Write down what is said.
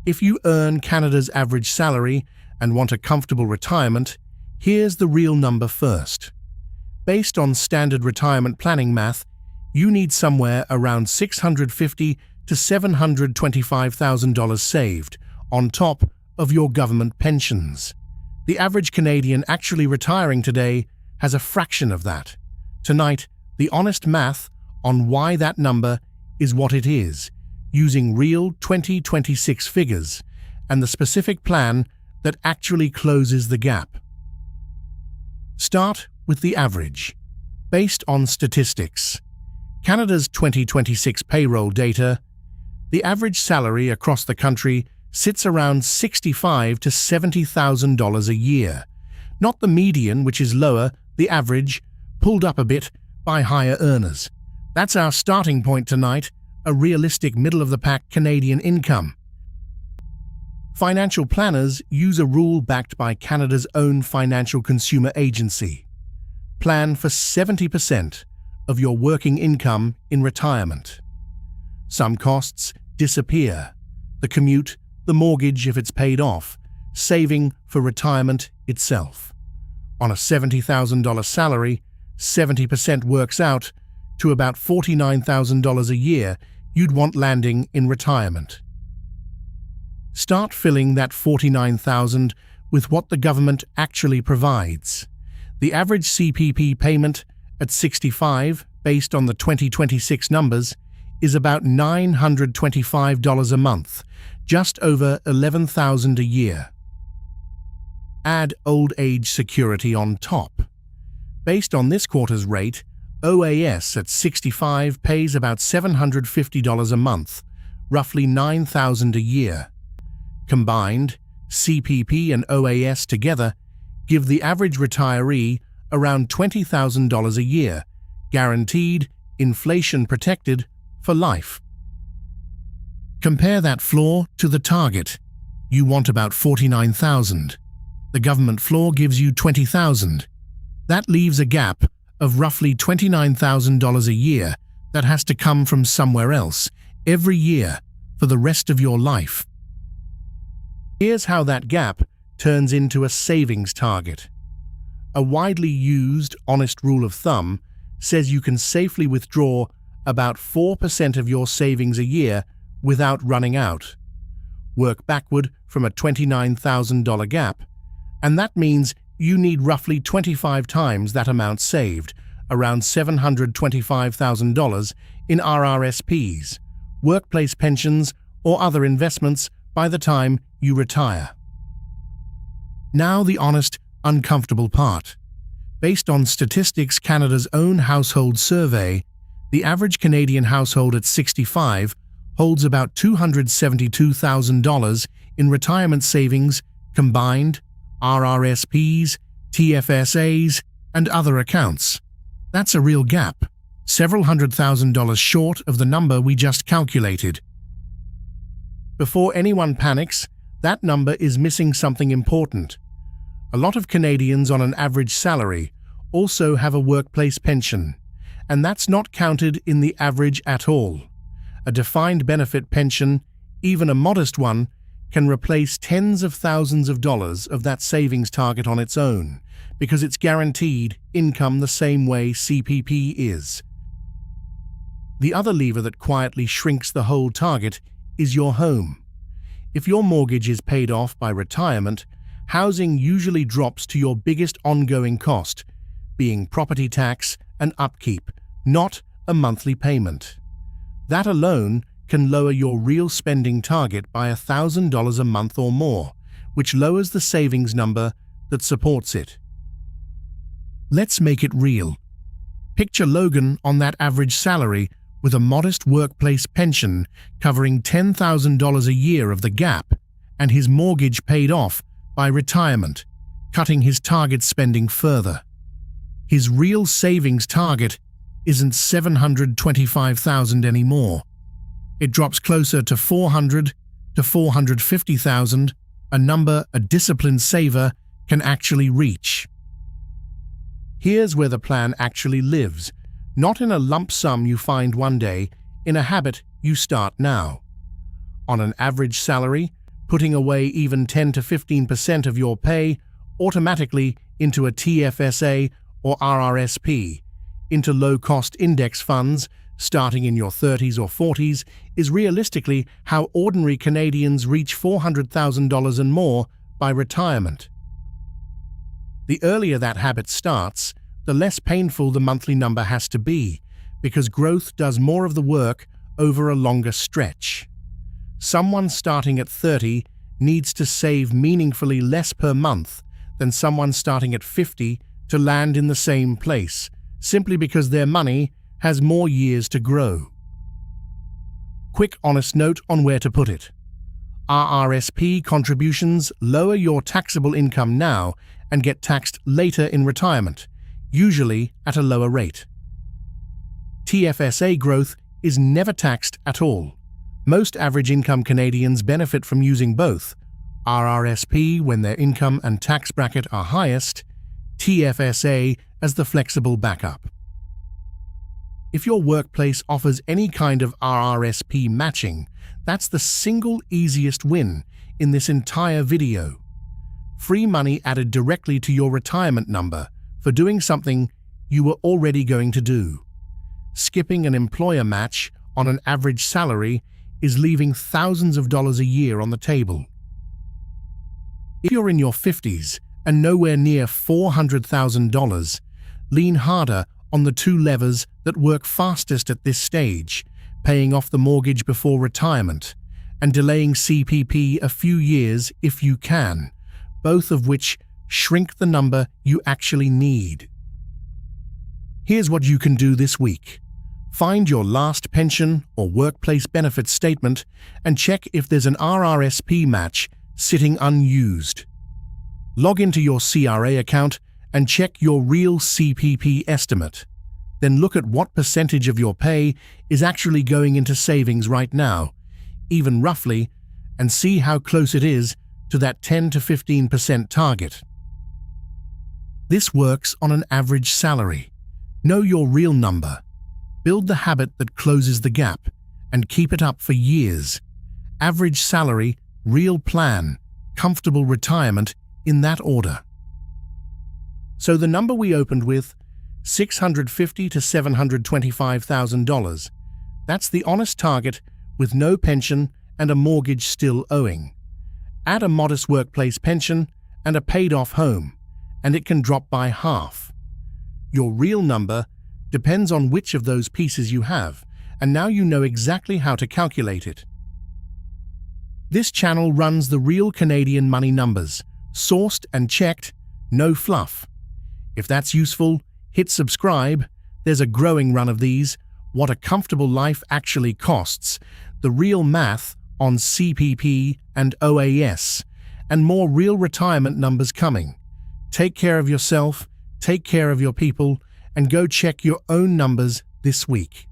If you earn Canada's average salary and want a comfortable retirement, here's the real number first. Based on standard retirement planning math, you need somewhere around $650,000 to $725,000 saved, on top of your government pensions. The average Canadian actually retiring today has a fraction of that. Tonight, the honest math on why that number is what it is, using real 2026 figures, and the specific plan that actually closes the gap. Start with the average. Based on statistics, Canada's 2026 payroll data, the average salary across the country sits around $65,000 to $70,000 a year. Not the median, which is lower, the average, pulled up a bit by higher earners. That's our starting point tonight, a realistic middle-of-the-pack Canadian income. Financial planners use a rule backed by Canada's own financial consumer agency. Plan for 70% of your working income in retirement. Some costs disappear. The commute, the mortgage if it's paid off, saving for retirement itself. On a $70,000 salary, 70% works out to about $49,000 a year you'd want landing in retirement. Start filling that $49,000 with what the government actually provides. The average CPP payment at 65, based on the 2026 numbers, is about $925 a month, just over $11,000 a year. Add old age security on top. Based on this quarter's rate, OAS at 65 pays about $750 a month, roughly $9,000 a year. Combined, CPP and OAS together give the average retiree around $20,000 a year, guaranteed, inflation-protected, for life. Compare that floor to the target. You want about $49,000. The government floor gives you $20,000. That leaves a gap of roughly $29,000 a year that has to come from somewhere else, every year, for the rest of your life. Here's how that gap turns into a savings target. A widely used, honest rule of thumb says you can safely withdraw about 4% of your savings a year without running out. Work backward from a $29,000 gap, and that means you need roughly 25 times that amount saved, around $725,000 in RRSPs, workplace pensions, or other investments by the time you retire. Now the honest, uncomfortable part. Based on Statistics Canada's own household survey, the average Canadian household at 65 holds about $272,000 in retirement savings combined, RRSPs, TFSAs, and other accounts. That's a real gap, several $100,000 short of the number we just calculated. Before anyone panics, that number is missing something important. A lot of Canadians on an average salary also have a workplace pension, and that's not counted in the average at all. A defined benefit pension, even a modest one, can replace tens of thousands of dollars of that savings target on its own, because it's guaranteed income the same way CPP is. The other lever that quietly shrinks the whole target is your home. If your mortgage is paid off by retirement, housing usually drops to your biggest ongoing cost, being property tax and upkeep, not a monthly payment. That alone can lower your real spending target by $1,000 a month or more, which lowers the savings number that supports it. Let's make it real. Picture Logan on that average salary with a modest workplace pension covering $10,000 a year of the gap and his mortgage paid off by retirement, cutting his target spending further. His real savings target isn't $725,000 anymore. It drops closer to $400,000 to $450,000, a number a disciplined saver can actually reach. Here's where the plan actually lives, not in a lump sum you find one day, in a habit you start now. On an average salary, putting away even 10 to 15% of your pay automatically into a TFSA or RRSP, into low-cost index funds starting in your 30s or 40s, is realistically how ordinary Canadians reach $400,000 and more by retirement. The earlier that habit starts, the less painful the monthly number has to be, because growth does more of the work over a longer stretch. Someone starting at 30 needs to save meaningfully less per month than someone starting at 50 to land in the same place, simply because their money has more years to grow. Quick honest note on where to put it. RRSP contributions lower your taxable income now and get taxed later in retirement, usually at a lower rate. TFSA growth is never taxed at all. Most average income Canadians benefit from using both RRSP when their income and tax bracket are highest, TFSA as the flexible backup. If your workplace offers any kind of RRSP matching, that's the single easiest win in this entire video. Free money added directly to your retirement number for doing something you were already going to do. Skipping an employer match on an average salary is leaving thousands of dollars a year on the table. If you're in your 50s and nowhere near $400,000, lean harder on the two levers that work fastest at this stage, paying off the mortgage before retirement and delaying CPP a few years if you can, both of which shrink the number you actually need. Here's what you can do this week. Find your last pension or workplace benefits statement and check if there's an RRSP match sitting unused. Log into your CRA account and check your real CPP estimate. Then look at what percentage of your pay is actually going into savings right now, even roughly, and see how close it is to that 10 to 15% target. This works on an average salary. Know your real number. Build the habit that closes the gap and keep it up for years. Average salary, real plan, comfortable retirement, in that order. So the number we opened with, $650,000 to $725,000. That's the honest target with no pension and a mortgage still owing. Add a modest workplace pension and a paid-off home, and it can drop by half. Your real number depends on which of those pieces you have, and now you know exactly how to calculate it. This channel runs the real Canadian money numbers, sourced and checked, no fluff. If that's useful, hit subscribe. There's a growing run of these, what a comfortable life actually costs, the real math on CPP and OAS, and more real retirement numbers coming. Take care of yourself, take care of your people, and go check your own numbers this week.